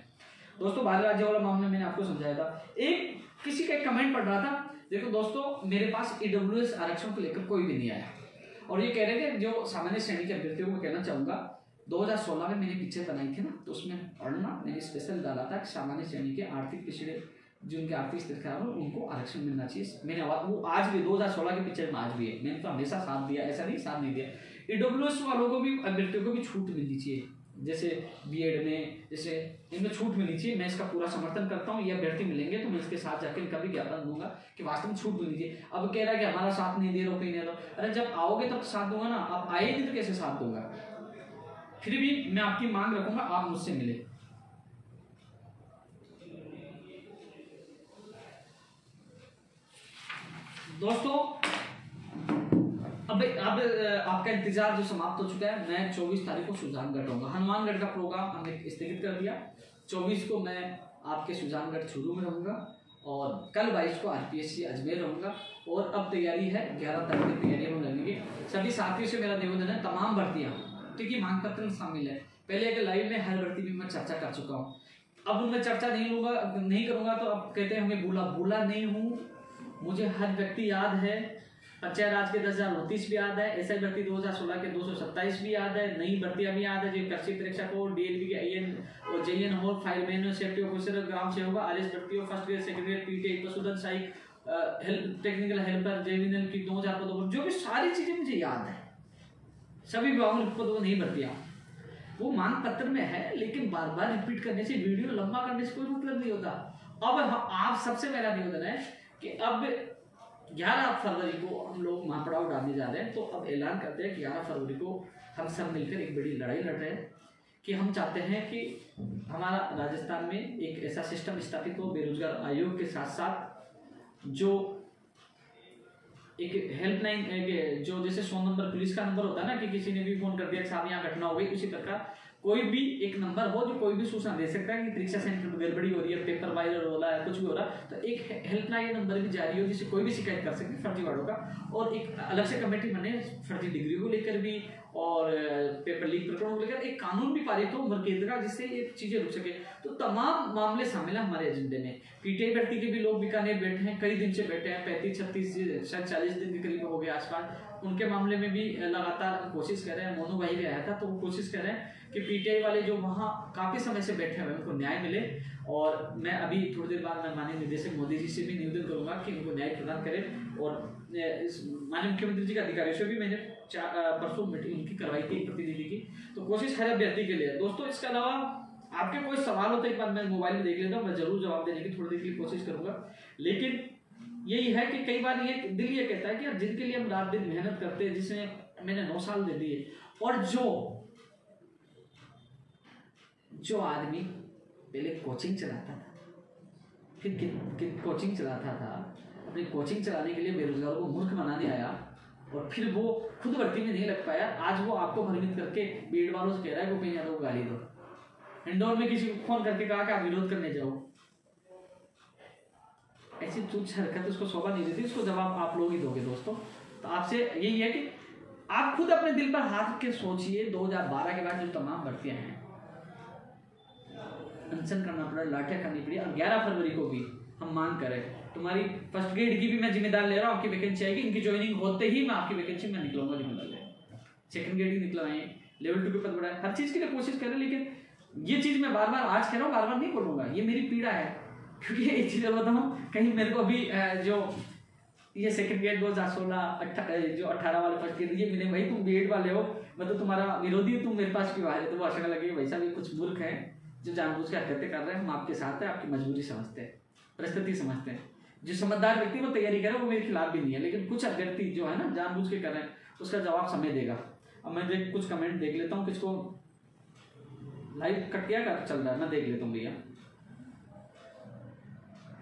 दोस्तों बाहर राज्य वाला मामला मैंने आपको समझाया था। एक किसी का कमेंट पढ़ रहा था, देखो दोस्तों मेरे पास ईडब्ल्यूएस आरक्षण को लेकर कोई भी नहीं आया, और ये कह रहे थे जो सामान्य श्रेणी के अभ्यर्थियों को कहना चाहूंगा, 2016 में मैंने पिक्चर बनाई थी ना, तो उसमें पढ़ना मैंने स्पेशल डाला था कि सामान्य श्रेणी के आर्थिक पिछड़े जिनके आर्थिक स्थिति खराब है उनको आरक्षण मिलना चाहिए। मैंने वो आज भी 2016 के पिक्चर में आज भी है, मैंने तो हमेशा साथ दिया, ऐसा नहीं साथ नहीं दिया। ईडब्ल्यूएस वालों को भी अभ्यर्थियों को भी छूट मिलनी चाहिए, जैसे बीएड में, जैसे इनमें छूट मिलनी चाहिए। मैं इसका पूरा समर्थन करता हूँ। ये अभ्यर्थी मिलेंगे तो मैं इसके साथ जाकर इनका भी ज्ञापन दूंगा कि वास्तव में छूट मिलनी चाहिए। अब कह रहा है कि हमारा साथ नहीं दे रहे, नहीं दे रहे, अरे जब आओगे तब साथ दूंगा ना, आप आए नहीं तो कैसे साथ दूंगा। फिर भी मैं आपकी मांग रखूंगा, आप मुझसे मिले। दोस्तों अब आपका इंतजार जो समाप्त हो चुका है। मैं 24 तारीख को सुजानगढ़ रहूंगा। हनुमानगढ़ का प्रोग्राम हमने स्थगित कर दिया। 24 को मैं आपके सुजानगढ़ चूरू में रहूंगा और कल 22 को RPSC अजमेर रहूंगा। और अब तैयारी है, 11 तारीख की तैयारी में लगेंगे। सभी साथियों से मेरा निवेदन है, तमाम भर्तियां ठीक है मांग पत्र में शामिल है। पहले एक लाइव में हर भर्ती भी मैं चर्चा कर चुका हूँ, अब उनमें चर्चा नहीं करूंगा तो अब कहते हैं हमें भूला नहीं हूँ। मुझे हर व्यक्ति याद है। पंचायत राज के 10,029 भी याद है, SI भर्ती 2016 के 227 भी याद है, नई भर्तियां भी याद है जो कृषि परीक्षा को DLV के IN और JN हो, फायरमैन, सेफ्टी ऑफिसर, ग्राम सेवक, RS भर्ती हो, first grade, second grade, PTI, पशुधन सहायक, हेल्प टेक्निकल हेल्पर, जेविनल की 2000 पदों, जो भी सारी चीजें मुझे याद है। सभी विभागों पदों नहीं भर्तियां वो मांग पत्र में है, लेकिन बार बार रिपीट करने से, वीडियो लंबा करने से कोई मतलब नहीं होता। अब आप सबसे मेरा निवेदन है कि अब 11 फरवरी को हम लोग महापड़ाव डालने जा रहे हैं। तो अब ऐलान करते हैं कि 11 फरवरी को हम सब मिलकर एक बड़ी लड़ाई लड़ रहे हैं कि हम चाहते हैं कि हमारा राजस्थान में एक ऐसा सिस्टम स्थापित हो, बेरोजगार आयोग के साथ साथ जो एक हेल्पलाइन, जो जैसे 100 नंबर पुलिस का नंबर होता है ना कि किसी ने भी फोन कर दिया कि साहब यहाँ घटना हो गई, उसी प्रकार कोई भी एक नंबर हो जो कोई भी सूचना दे सकता है कि परीक्षा सेंटर में गड़बड़ी हो रही है, पेपर वायरल हो रहा है, कुछ भी हो रहा है, तो एक हेल्पलाइन नंबर भी जारी हो जिससे कोई भी शिकायत कर सके फर्जीवाड़ों का। और एक अलग से कमेटी बने फर्जी डिग्री को लेकर भी और पेपर लीक प्रकरणों को लेकर एक कानून भी पारित हो उम्र कैद का, जिससे ये चीजें रुक सके। तो तमाम मामले शामिल है हमारे एजेंडे में। PTI भर्ती के भी लोग बीकानेर बैठे हैं, कई दिन से बैठे हैं, 35-36 शायद 40 दिन के करीब हो गए आसपास। उनके मामले में भी लगातार कोशिश कर रहे हैं। मोनू भाई भी आया था तो वो कोशिश कर रहे हैं कि PTI वाले जो वहाँ काफी समय से बैठे हुए उनको न्याय मिले। और मैं अभी थोड़ी देर बाद मैं माननीय निदेशक मोदी जी से भी निवेदन करूंगा कि उनको न्याय प्रदान करें। और माननीय मुख्यमंत्री जी के अधिकारियों से भी मैंने परसों मीटिंग उनकी करवाई थी प्रतिनिधि की। तो कोशिश हर अभ्यर्थी के लिए। दोस्तों इसके अलावा आपके कोई सवाल हो तो एक बार मैं मोबाइल में देख लेता हूँ, मैं जरूर जवाब देने की थोड़ी देर के लिए कोशिश करूंगा। लेकिन यही है कि कई बार ये दिल ये कहता है कि जिनके लिए हम रात दिन मेहनत करते हैं, जिसमें मैंने 9 साल दे दिए, और जो आदमी पहले कोचिंग चलाता था, फिर कोचिंग चलाता था, अपनी कोचिंग चलाने के लिए बेरोजगारों को मूर्ख बनाने आया और फिर वो खुद भर्ती में नहीं लग पाया, आज वो आपको भ्रमित करके भीड़ वालों से कह रहा है गोपी यादव को गाली दो। इंदौर में किसी को फोन करके कहा कि आप विरोध करने जाओ। ऐसी तुच्छ हरकत उसको शोभा नहीं देती, उसको जवाब आप लोग ही दोगे दोस्तों। तो आपसे यही है कि आप खुद अपने दिल पर हाथ के सोचिए। 2012 के बाद जो तमाम भर्तियां हैं, अनशन करना पड़ा, लाठियां करनी पड़ी, और 11 फरवरी को भी हम मांग करें। तुम्हारी फर्स्ट ग्रेड की भी मैं जिम्मेदार ले रहा हूँ, आपकी वैकेंसी आएगी, इनकी ज्वाइनिंग होते ही मैं आपकी वैकेंसी में निकलूंगा जिम्मेदार ले। सेकंड ग्रेड की निकलवाएं, लेवल 2 पे पद बढ़ाए, हर चीज के लिए कोशिश करें। लेकिन ये चीज मैं बार बार आज कह रहा हूँ, बार बार नहीं बोलूंगा, ये मेरी पीड़ा है। क्योंकि एक चीज बताऊँ, कहीं मेरे को अभी जो ये सेकंड ग्रेड 2016 जो 18 वाले फर्स्ट ग्रेड ये मिले, भाई तुम बीएड वाले हो, मतलब तुम्हारा विरोधी, तुम मेरे पास क्यों आए? तो वो आशंका लगी भाई साहब ये कुछ मूर्ख हैं जो जानबूझ के हरकतें कर रहे हैं, हम आपके साथ हैं, आपकी मजबूरी समझते हैं, परिस्थिति समझते हैं। जो समझदार व्यक्ति वो तैयारी करे, वो मेरे खिलाफ भी नहीं है। लेकिन कुछ अभ्यर्थी जो है ना जानबूझ के कर रहे हैं, उसका जवाब समय देगा। अब मैं कुछ कमेंट देख लेता हूँ, किसको लाइव कट किया का चल रहा है, मैं देख लेता हूँ भैया।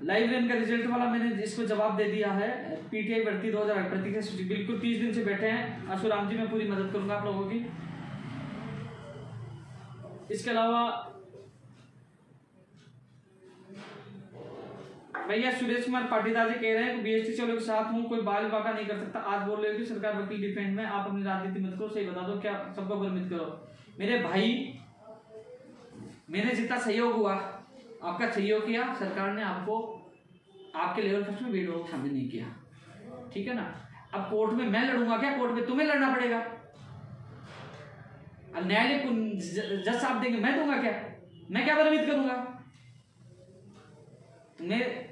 लाइव रेन का रिजल्ट वाला मैंने इसको जवाब दे दिया है। PTI भर्ती 2018 बिल्कुल 30 दिन से बैठे हैं। आशुराम जी मैं पूरी मदद करूंगा आप लोगों की। इसके अलावा भैया सुरेश कुमार पाटीदार जी कह रहे हैं कि BST चलो के साथ हूँ, कोई बाल बाका नहीं कर सकता। आज बोल रहे हो कि सरकार वकील डिफेंड में, आप अपनी राजनीति मत करो, सही बता दो क्या सबको भ्रमित करो। मेरे भाई, मैंने जितना सहयोग हुआ आपका सहयोग किया, सरकार ने आपको आपके लेवल फर्स्ट में बीएड शामिल नहीं किया, ठीक है ना। अब कोर्ट में मैं लड़ूंगा क्या? कोर्ट में तुम्हें लड़ना पड़ेगा। अब न्यायालय जज साहब देंगे, मैं दूंगा क्या? मैं क्या भ्रमित करूंगा? तुम्हें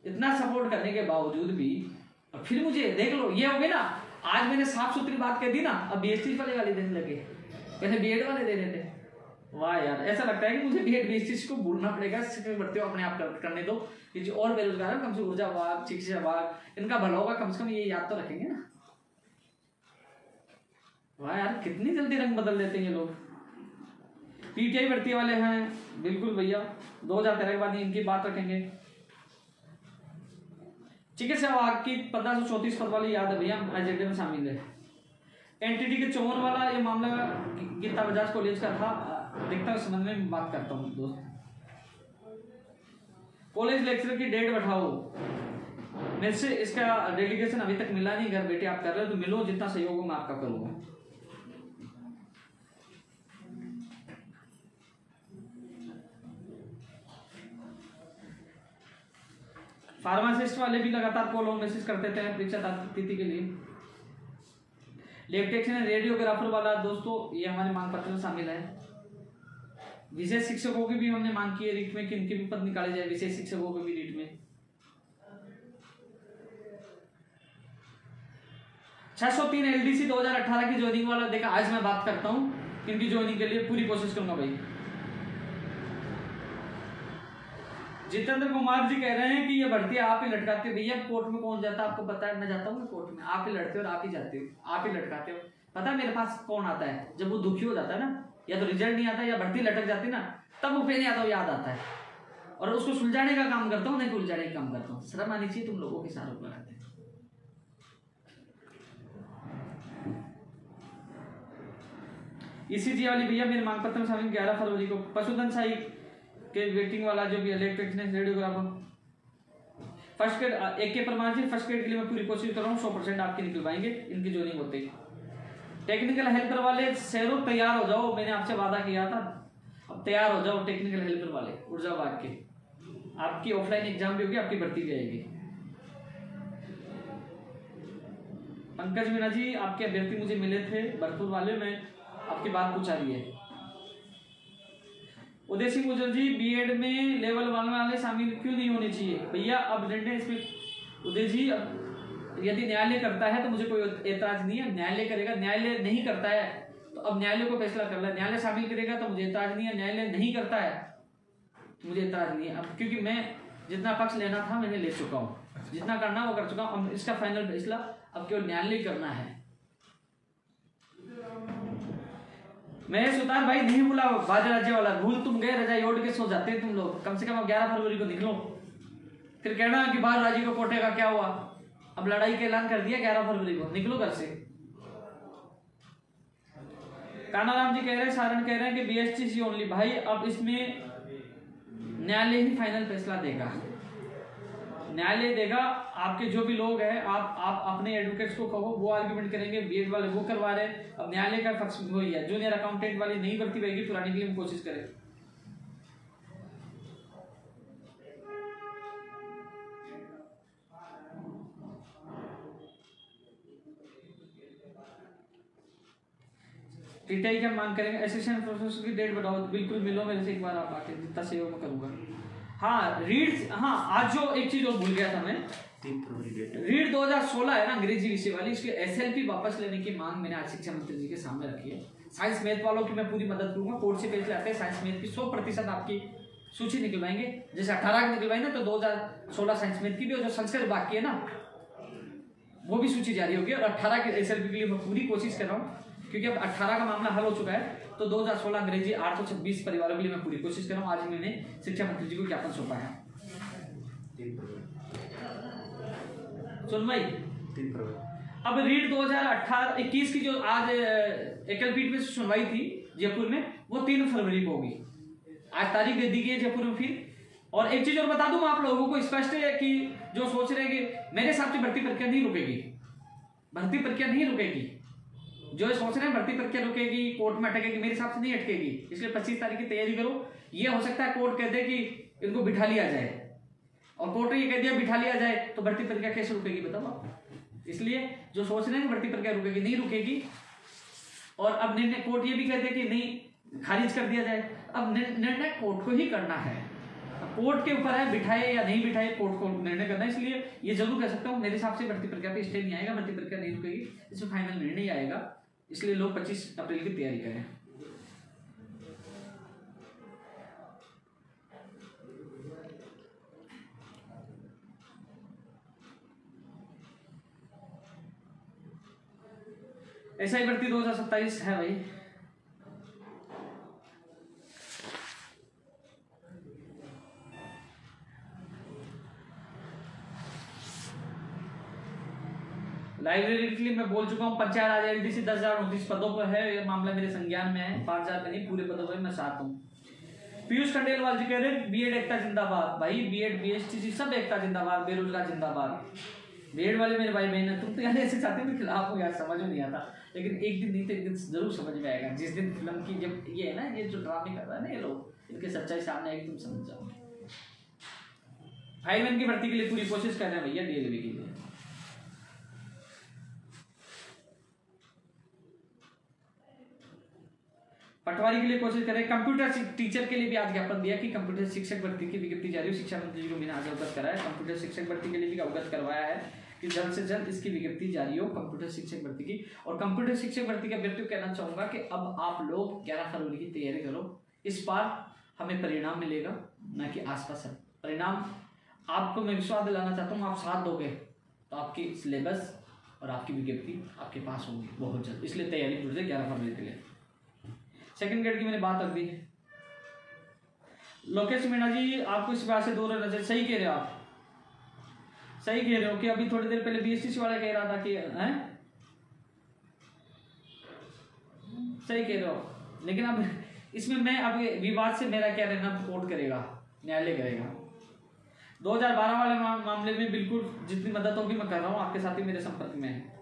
इतना सपोर्ट करने के बावजूद भी अब फिर मुझे देख लो, ये हो गई ना, आज मैंने साफ सुथरी बात कह दी ना, अब BST वाले गाली देने लगे, पहले बीएड वाले दे रहे थे। वाह यार, ऐसा लगता है कि मुझे BED BST को भूलना पड़ेगा। भर्ती अपने आप करने दो, कि जो और बेरोजगार है कम से ऊर्जा विभाग, शिक्षा विभाग, इनका भला होगा, कम से कम ये याद तो रखेंगे ना। वाह यार, कितनी जल्दी रंग बदल देते हैं ये लोग। PTI भर्ती वाले हैं, बिल्कुल भैया 2013 के बाद इनकी बात रखेंगे। चिकित्सा विभाग की 1534 पद वाली याद है भैया, एजेंडे में शामिल है। एनटीटी के चौवन वाला ये मामला गीता बजाज कॉलेज का था, देखता हूँ समझ में बात करता हूँ दोस्त। कॉलेज लेक्चर की डेट बैठाओ, मेरे से इसका डेलीगेशन अभी तक मिला नहीं, घर बैठे आप कर रहे हो तो मिलो, जितना सहयोग हो मैं आपका करूंगा। फार्मासिस्ट वाले भी लगातार कॉल और मैसेज करते थे परीक्षा तिथि के लिए। लैब टेक्नीशियन रेडियोग्राफर वाला दोस्तों ये हमारे मांग पत्र में शामिल है। विशेष शिक्षकों की भी हमने मांग की है रीट में कि इनके भी पद निकाले जाए, विशेष शिक्षकों के भी रीट में। 603 एलडीसी 2018 की ज्वाइनिंग वाला देखा, आज मैं बात करता हूँ इनकी ज्वाइनिंग के लिए पूरी कोशिश करूंगा भाई। जितेंद्र कुमार जी कह रहे हैं कि ये भर्ती आप ही लटकाते हो। भैया कोर्ट में कौन जाता है आपको पता है, मैं जाता हूँ कोर्ट में, आप ही लड़ते हो और आप ही जाते हो, आप ही लटकाते हो। पता है मेरे पास कौन आता है जब वो दुखी हो जाता है ना, या तो रिजल्ट नहीं आता या भर्ती लटक जाती ना, तब वो पे नहीं आता, याद आता है और उसको सुलझाने का काम करता हूँ, नहीं उलझाने का काम करता हूँ। शर्म आनी चाहिए तुम लोगों के साथ ऊपर आते हैं। ईसीजी वाली भैया मेरे मांग पत्र में शामिल 11 फरवरी को। पशुधन सहायी के वेटिंग वाला जो भी इलेक्ट्रिशियन रेडियोग्राफर फर्स्ट ग्रेड एक के प्रमाण से फर्स्ट ग्रेड के लिए मैं पूरी कोशिश कर रहा हूँ, 100% आपके निकल पाएंगे इनकी ज्वाइनिंग होते ही। टेक्निकल हेल्पर वाले शहरों तैयार हो जाओ, मैंने आपसे वादा किया था, अब तैयार हो जाओ टेक्निकल हेल्पर वाले ऊर्जा विभाग के, आपकी ऑफलाइन एग्जाम भी होगी, आपकी भर्ती भी आएगी। पंकज मीना जी आपके अभ्यर्थी मुझे मिले थे भरतपुर वाले, में आपकी बात पूछा रही है। उदय सिंह गुजर जी बीएड में लेवल 1 वाले शामिल क्यों नहीं होने चाहिए भैया? अब निर्णय इसमें उदय जी, यदि न्यायालय करता है तो मुझे कोई एतराज नहीं है, न्यायालय करेगा, न्यायालय नहीं करता है तो अब न्यायालय को फैसला करना है। न्यायालय शामिल करेगा तो मुझे एतराज नहीं है, न्यायालय नहीं करता है तो मुझे एतराज नहीं है। अब क्योंकि मैं जितना पक्ष लेना था मैंने ले चुका हूँ, जितना करना वो कर चुका हूँ, अब इसका फाइनल फैसला अब केवल न्यायालय करना है। मैं सुतार भाई नहीं बोला बाजा राज्य वाला, भूल तुम गए, रजाई ओढ़ के सो जाते हैं तुम लोग। कम से कम 11 फरवरी को निकलो, फिर कहना कि बाहर राजी को कोटे का क्या हुआ। अब लड़ाई का ऐलान कर दिया 11 फरवरी को, निकलो घर से। कानाराम जी कह रहे हैं, सारण कह रहे हैं कि बीएसटीसी ओनली। भाई अब इसमें न्यायालय ही फाइनल फैसला देगा, न्यायालय देगा। आपके जो भी लोग हैं आप अपने एडवोकेट्स को कहो, वो आर्ग्यूमेंट करेंगे, बीएड वाले वो करवा रहे हैं। अब न्यायालय का पक्ष वही है, जूनियर अकाउंटेंट वाली नहीं भर्ती रहेगी, पुरानी के लिए हम कोशिश करें। टीटीआई की मांग करेंगे, असिस्टेंट प्रोफेसर की डेट बताओ। बिल्कुल मिलो मेरे से एक बार, आप आके जितना सहयोग मैं करूंगा। हाँ रीड, हाँ आज जो एक चीज और भूल गया था मैं, रीड 2016 है ना अंग्रेजी विषय वाली, इसके एसएलपी वापस लेने की मांग मैंने आज शिक्षा मंत्री जी के सामने रखी है। साइंस मैथ वालों की मैं पूरी मदद करूंगा, कोर्ट से फैसले आते हैं साइंस मैथ की 100% आपकी सूची निकलवाएंगे। जैसे 18 की निकलवाई ना, तो 2016 साइंस मैथ की भी, और जो संस्कृत बाकी है ना वो भी सूची जारी होगी। और 18 के एसएलपी के लिए मैं पूरी कोशिश कर रहा हूँ, क्योंकि अब 18 का मामला हल हो चुका है, तो 2016 अंग्रेजी 826 परिवारों के लिए मैं पूरी कोशिश कर रहा हूँ। आज मैंने शिक्षा मंत्री जी को ज्ञापन सौंपा है। सुन भाई, अब रीड 2018-21 की जो आज एकलपीठ में सुनवाई थी जयपुर में, वो 3 फरवरी को होगी। आज तारीख दे दी गई है जयपुर में फिर। और एक चीज और बता दूं आप लोगों को, स्पष्ट है कि जो सोच रहे हैं कि मेरे हिसाब से भर्ती प्रक्रिया नहीं रुकेगी, भर्ती प्रक्रिया नहीं रुकेगी। जो सोच रहे हैं भर्ती प्रक्रिया रुकेगी, कोर्ट में अटकेगी, मेरे हिसाब से नहीं अटकेगी। इसलिए 25 तारीख की तैयारी करो। ये हो सकता है कोर्ट कह दे कि इनको बिठा लिया जाए, और कोर्ट ने ये कह दिया बिठा लिया जाए, तो भर्ती प्रक्रिया कैसे रुकेगी बताओ आप। इसलिए जो सोच रहे हैं भर्ती प्रक्रिया रुकेगी, नहीं रुकेगी। और अब निर्णय कोर्ट ये भी कह दे कि नहीं, खारिज कर दिया जाए। अब निर्णय कोर्ट को ही करना है, कोर्ट के ऊपर है, बिठाए या नहीं बिठाए, कोर्ट को निर्णय करना है। इसलिए ये जरूर कह सकता हूँ, मेरे हिसाब से भर्ती प्रक्रिया पे स्टे नहीं आएगा, भर्ती प्रक्रिया नहीं रुकेगी, इसमें फाइनल निर्णय आएगा। इसलिए लोग 25 अप्रैल की तैयारी करें। ऐसा ही भर्ती 2027 है भाई। लाइब्रेरी के लिए मैं बोल चुका हूँ, पंचायत राज एलडीसी 10,029 पदों पर है, ये मामला मेरे संज्ञान में है। 5,000 पे नहीं, पूरे पदों पर मैं 7 हूँ। पीयूष खंडेलवाल जी कह रहे बीएड एकता जिंदाबाद। भाई बीएड बीएसटीसी सब एकता जिंदाबाद, बेरोजगार जिंदाबाद। बीएड वाले मेरे भाई बहन है, तुम तो यार ऐसे चाहते हो खिलाफ हो यार, समझ में नहीं आता। लेकिन एक दिन नहीं तो एक दिन जरूर समझ में आएगा, जिस दिन फिल्म की जब ये है ना, ये जो ड्रामे कर रहा है ना ये लोग, इनके सच्चाई सामने आएगी, तुम समझ जाओ। फायरमैन की भर्ती के लिए पूरी कोशिश कर रहे हैं भैया, डीएलएवी के लिए। पटवारी के लिए कोशिश करें। कंप्यूटर टीचर के लिए भी आज ज्ञापन दिया कि कंप्यूटर शिक्षक भर्ती की विज्ञप्ति जारी हो। शिक्षा मंत्री जी को मैंने आज अवगत कराया, कंप्यूटर शिक्षक भर्ती के लिए भी अवगत करवाया है कि जल्द से जल्द इसकी विज्ञप्ति जारी हो कंप्यूटर शिक्षक भर्ती की। और कंप्यूटर शिक्षक भर्ती का व्यक्ति कहना चाहूंगा कि अब आप लोग 11 फरवरी की तैयारी करो। इस बार हमें परिणाम मिलेगा, न कि आसपास है परिणाम। आपको मैं विश्वास दिलाना चाहता हूँ, आप साथ दोगे तो आपकी सिलेबस और आपकी विज्ञप्ति आपके पास होगी बहुत जल्द। इसलिए तैयारी जुड़ जाए 11 फरवरी के लिए। सेकंड ग्रेड की मैंने बात रख दी। लोकेश मीणा जी, आपको इस बात से दूर रहना चाहिए। सही कह रहे हो आप, सही कह रहे हो कि अभी थोड़ी देर पहले बीएसटीसी वाला कह रहा था कि हैं, सही कह रहे हो। लेकिन अब इसमें मैं अब विवाद से मेरा क्या रहना, कोर्ट करेगा, न्यायालय करेगा। 2012 वाले मामले में बिल्कुल जितनी मदद होगी मैं कर रहा हूँ, आपके साथ ही मेरे संपर्क में है।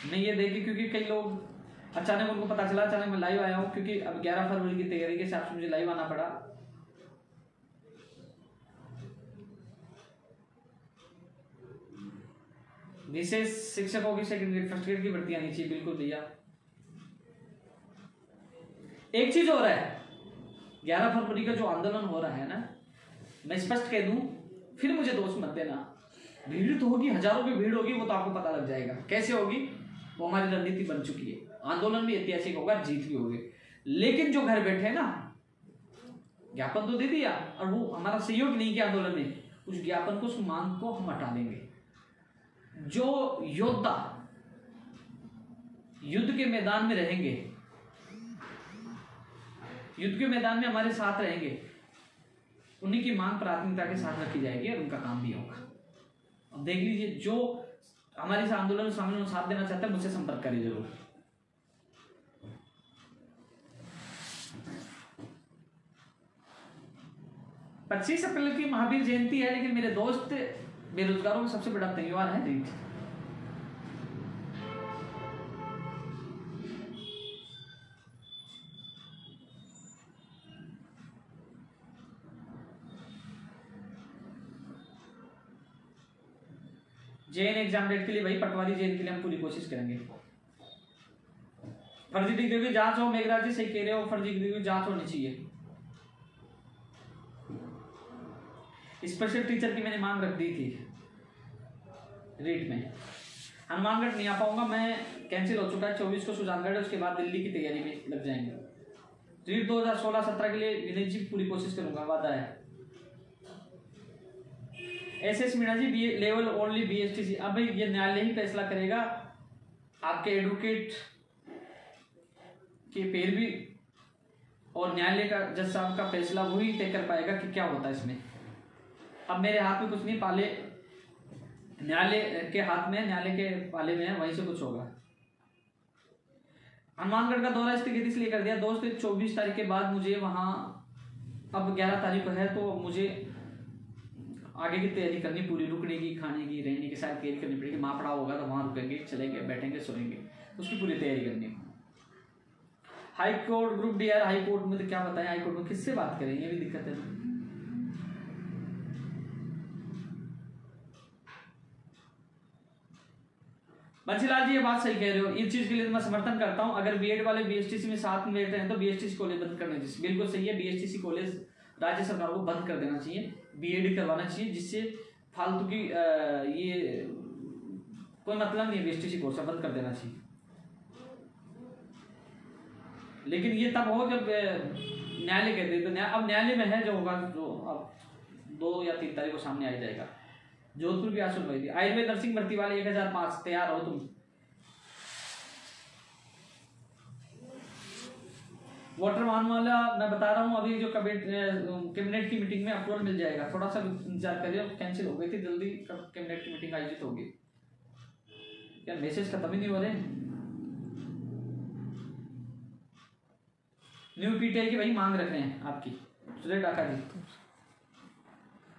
मैं ये देखी क्योंकि कई लोग अचानक उनको पता चला, अचानक मैं लाइव आया हूँ क्योंकि अब 11 फरवरी की तैयारी के हिसाब से मुझे लाइव आना पड़ा। विशेष शिक्षकों की सेकंड ग्रेड फर्स्ट ग्रेड की भर्ती आनी चाहिए, बिल्कुल भैया। एक चीज हो रहा है, 11 फरवरी का जो आंदोलन हो रहा है ना, मैं स्पष्ट कह दूं, फिर मुझे दोष मत देना। भीड़ तो होगी, हजारों की भीड़ होगी, वो तो आपको पता लग जाएगा कैसे होगी। वो हमारी रणनीति बन चुकी है। आंदोलन भी ऐतिहासिक होगा, जीत भी होगी। लेकिन जो घर बैठे ना, ज्ञापन तो दे दिया और वो हमारा सहयोग नहीं किया आंदोलन में, उस ज्ञापन को, उस मांग को हम हटा देंगे। जो योद्धा युद्ध के मैदान में रहेंगे, युद्ध के मैदान में हमारे साथ रहेंगे, उन्हीं की मांग प्राथमिकता के साथ रखी जाएगी और उनका काम भी होगा। अब देख लीजिए, जो हमारे इस आंदोलन में शामिल साथ देना चाहता है, मुझसे संपर्क करिए जरूर। पच्चीस अप्रैल की महावीर जयंती है, लेकिन मेरे दोस्त बेरोजगारों का सबसे बड़ा त्योहार है रीट। जेएन एग्जाम डेट के लिए भाई, पटवारी जेएन के लिए हम पूरी कोशिश करेंगे। फर्जी डिग्री की जांच हो, मेघराज जी सही कह रहे हो, फर्जी डिग्री की जांच होनी चाहिए। स्पेशल टीचर की मैंने मांग रख दी थी रीट में। हनुमानगढ़ नहीं आ पाऊंगा मैं, कैंसिल हो चुका है। 24 को सुजानगढ़, उसके बाद दिल्ली की तैयारी में लग जाएंगे। रीट 2016-17 के लिए विनय जी पूरी कोशिश करूंगा, वादा है। एसएस मीणा जी, बी लेवल ओनली बीएसटीसी। अब भाई ये न्यायालय ही फैसला करेगा, आपके एडवोकेट के पैरवी और न्यायालय का जज साहब का फैसला वही तय कर पाएगा कि क्या होता है इसमें। अब मेरे हाथ में कुछ नहीं, पाले न्यायालय के हाथ में, न्यायालय के पाले में है, वहीं से कुछ होगा। हनुमानगढ़ का दौरा स्थगित इसलिए कर दिया दोस्त, 24 तारीख के बाद मुझे वहां, अब 11 तारीख को है तो मुझे आगे की तैयारी करनी पूरी, रुकने की, खाने की, रहने की सारी तैयारी करनी पड़ेगी। माँ पड़ा होगा तो वहां रुकेंगे, चलेंगे, बैठेंगे, सोएंगे, उसकी पूरी तैयारी करनी है। हाई कोर्ट ग्रुप डी यार, हाई कोर्ट में तो क्या बताएं, हाई कोर्ट में किससे बात करें, ये भी दिक्कत है। बंसीलाल जी ये बात सही कह रहे हो, इस चीज के लिए मैं समर्थन करता हूं। अगर बीएड वाले बीएसटीसी में साथ में बैठ रहे हैं तो बीएसटीसी कॉलेज बंद करना चाहिए, बिल्कुल सही है। बीएसटीसी कॉलेज राज्य सरकार को बंद कर देना चाहिए, बीएड करवाना चाहिए, जिससे फालतू की ये कोई मतलब नहीं है। बीएसटीसी कोर्स बंद कर देना चाहिए, लेकिन ये तब हो जब न्यायालय कहते हैं। तो अब न्यायालय में है जो होगा, जो अब 2 या 3 तारीख को सामने आ जाएगा। जोधपुर की आशुल भाई थी, आयुर्वेद नर्सिंग भर्ती वाले 1005, तैयार हो तुम। वाटर मान वाला मैं बता रहा हूँ, अभी जो कैबिनेट की मीटिंग में अप्रूवल मिल जाएगा, थोड़ा सा इंतजार करिए। कैंसिल हो गई थी, जल्दी कैबिनेट की मीटिंग आयोजित होगी। क्या मैसेज खत्म ही नहीं हो रहे। न्यू पीटीआई की भाई मांग रख रहे हैं आपकी सुरेश डाका जी।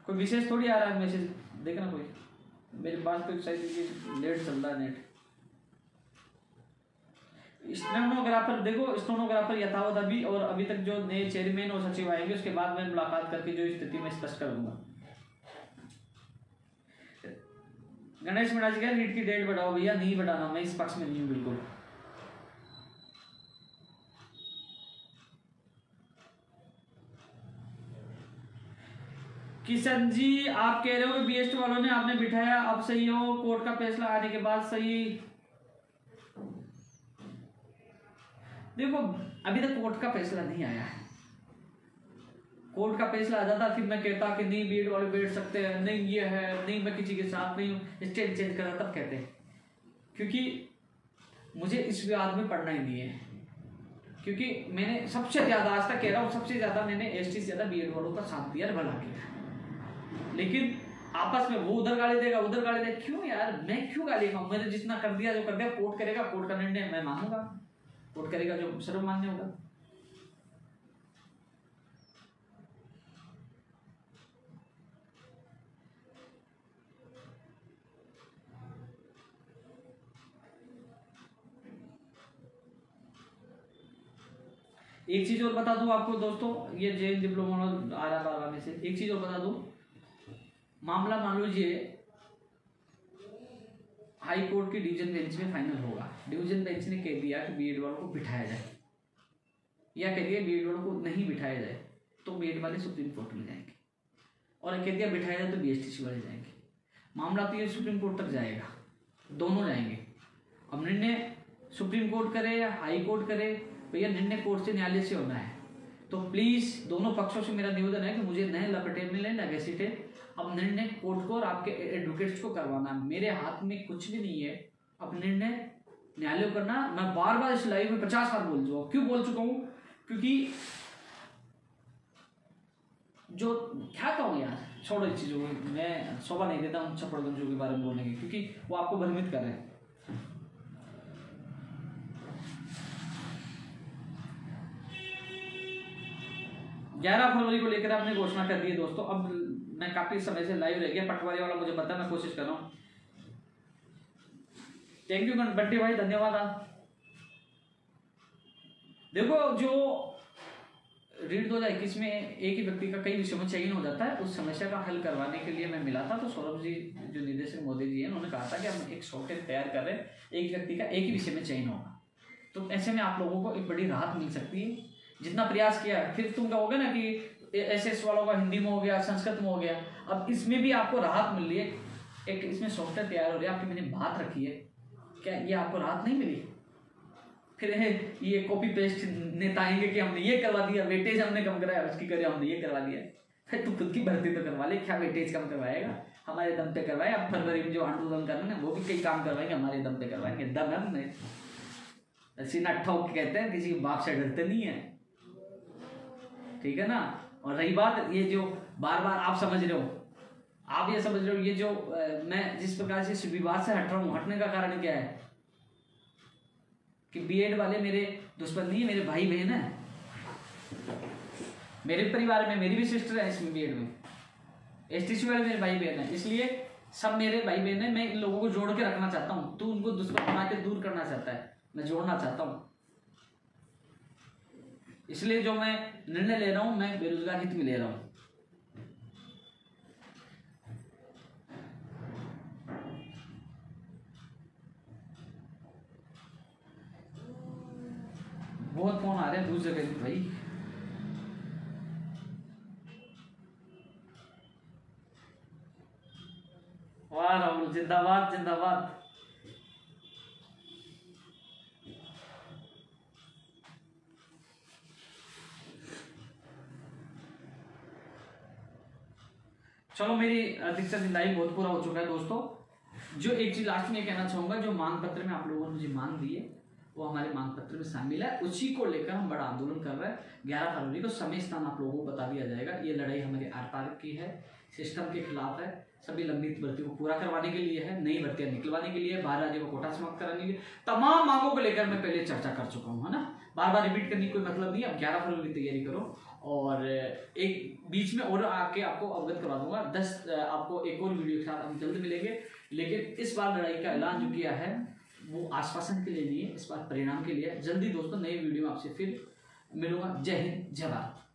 कोई विशेष थोड़ी आ रहा है मैसेज, देखना कोई मेरे पास तो शायद लेट चल रहा है नेट। स्टेनोग्राफर देखो, स्टेनोग्राफर यथावत अभी, और अभी तक जो नए चेयरमैन और सचिव आएंगे उसके बाद मैं मुलाकात करके जो स्थिति में स्पष्ट कर दूंगा। गणेश मीणा जी का नीट की डेट बढ़ाओ भैया, नहीं बढ़ाना, मैं इस पक्ष में नहीं हूँ बिल्कुल। किशन जी आप कह रहे हो कि बीएसटी वालों ने आपने बिठाया, अब सही हो, कोर्ट का फैसला आने के बाद सही। देखो अभी तक कोर्ट का फैसला नहीं आया है। कोर्ट का फैसला आ जाता फिर मैं कहता कि नहीं बीएड वाले बैठ सकते हैं, नहीं ये है, नहीं मैं किसी के साथ नहीं हूँ, स्टेट चेंज करा तब कहते हैं। क्योंकि मुझे इस विवाद में पढ़ना ही नहीं है, क्योंकि मैंने सबसे ज्यादा आज तक कह रहा हूँ, सबसे ज्यादा मैंने एसटी से ज्यादा बीएड वालों का साथ दिया, भला किया। लेकिन आपस में वो उधर गाली देगा, उधर गाली देगा, क्यों यार मैं क्यों गाली खाऊं? मैंने जितना कर दिया, जो कर दिया, कोर्ट करेगा, कोर्ट का निर्णय मैं मानूंगा, कोर्ट करेगा जो सर्वमान्य होगा। एक चीज और बता दूं आपको दोस्तों, ये जेएन डिप्लोमा आ रहा बारह में से, एक चीज और बता दूं, मामला मान लीजिए हाई कोर्ट की डिवीजन बेंच में फाइनल होगा, डिवीजन बेंच ने कह दिया कि बीएड वालों को बिठाया जाए, या कह दिया बीएड वालों को नहीं बिठाया जाए, तो बीएड वाले सुप्रीम कोर्ट में जाएंगे, और कह दिया बिठाया जाए तो बीएसटीसी वाले जाएंगे। मामला तो ये सुप्रीम कोर्ट तक जाएगा, दोनों जाएंगे। अब निर्णय सुप्रीम कोर्ट करे या हाई कोर्ट करे, भैया निर्णय कोर्ट से, न्यायालय से होना है। तो प्लीज दोनों पक्षों से मेरा निवेदन है कि मुझे नए लपेटे मिले, न घसीटे। अब निर्णय कोर्ट को और आपके एडवोकेट्स को करवाना, मेरे हाथ में कुछ भी नहीं है। अब निर्णय न्यायालय को करना। मैं बार बार इस लाइव में 50 बार बोल चुका हूँ। क्यों बोल चुका हूँ? क्योंकि जो क्या कहूँ यार, छोड़ो इस चीजों को, मैं शोभा नहीं देता उन चपड़गंजों के बारे में बोलने की, क्योंकि वो आपको भ्रमित कर रहे हैं। फरवरी को लेकर आपने घोषणा कर दी है दोस्तों। अब मैं काफी समय से लाइव रह गया, पटवारी वाला मुझे पता, मैं कोशिश कर रहा हूँ। थैंक यू बंटी भाई, धन्यवाद आप। देखो जो रीड 2021 में एक ही व्यक्ति का कई विषयों में चयन हो जाता है, उस समस्या का हल करवाने के लिए मैं मिला था। तो सौरभ जी जो निदेशक मोदी जी हैं, उन्होंने कहा था कि हम एक सॉफ्टवेयर तैयार कर रहे हैं, एक व्यक्ति का एक ही विषय में चयन होगा। तो ऐसे में आप लोगों को एक बड़ी राहत मिल सकती है। जितना प्रयास किया, फिर तुम कहोगे ना कि एसएस वालों का हिंदी में हो गया, संस्कृत में हो गया, अब इसमें भी आपको राहत मिल रही है। एक इसमें सॉफ्टवेयर तैयार हो रही है, आपकी मैंने बात रखी है, क्या ये आपको राहत नहीं मिली? फिर ये कॉपी पेस्ट नेता आएंगे कि हमने ये करवा दिया, वेटेज हमने कम कराया, उसकी करे हमने ये करवा दिया। फिर तू खुद की भर्ती तो करवा ले, क्या वेटेज कम करवाएगा? हमारे दम पे करवाए। अब फरवरी में जो आंदोलन करना है वो भी कई काम करवाएंगे, हमारे दम पे करवाएंगे। दम है अपने, सीना ठोक के कहते हैं, किसी बाप से डरते नहीं है, ठीक है ना। और रही बात ये जो बार बार आप समझ रहे हो, आप ये समझ रहे हो, ये जो मैं जिस प्रकार से विवाद से हट रहा हूँ, हटने का कारण क्या है कि बीएड वाले मेरे दुश्मन नहीं है, मेरे भाई बहन है। मेरे परिवार में मेरी भी सिस्टर है इसमें बीएड में, एसटीसी वाले मेरे भाई बहन है, इसलिए सब मेरे भाई बहन है। मैं इन लोगों को जोड़ के रखना चाहता हूँ। तू उनको दुश्मन बना के दूर करना चाहता है, मैं जोड़ना चाहता हूँ। इसलिए जो मैं निर्णय ले रहा हूं, मैं बेरोजगार हित में ले रहा हूं। बहुत फोन आ रहे हैं दूसरे जगह भाई। वाह राहुल, जिंदाबाद जिंदाबाद। चलो मेरी अधिकतर जिंदगी बहुत पूरा हो चुका है दोस्तों। जो एक चीज लास्ट में कहना चाहूंगा, जो मांग पत्र में आप लोगों ने मुझे मांग दी है, वो हमारे मांग पत्र में शामिल है। उसी को लेकर हम बड़ा आंदोलन कर रहे हैं। 11 फरवरी को समय स्थान आप लोगों को बता दिया जाएगा। ये लड़ाई हमारे 8 तारीख की है, सिस्टम के खिलाफ है, सभी लंबित भर्तियों को पूरा करवाने के लिए है, नई भर्तियां निकलवाने के लिए, बाहर राज्यों को कोटा समाप्त कराने के लिए, तमाम मांगों को लेकर मैं पहले चर्चा कर चुका हूँ, है ना। बार बार रिपीट करने की कोई मतलब नहीं है। अब 11 फरवरी की तैयारी करो। और एक बीच में और आके आपको अवगत करवा दूंगा, 10 आपको एक और वीडियो के साथ हम जल्द मिलेंगे। लेकिन इस बार लड़ाई का ऐलान जो किया है वो आश्वासन के लिए नहीं है, इस बार परिणाम के लिए। जल्दी दोस्तों नई वीडियो में आपसे फिर मिलूंगा। जय हिंद, जय भारत।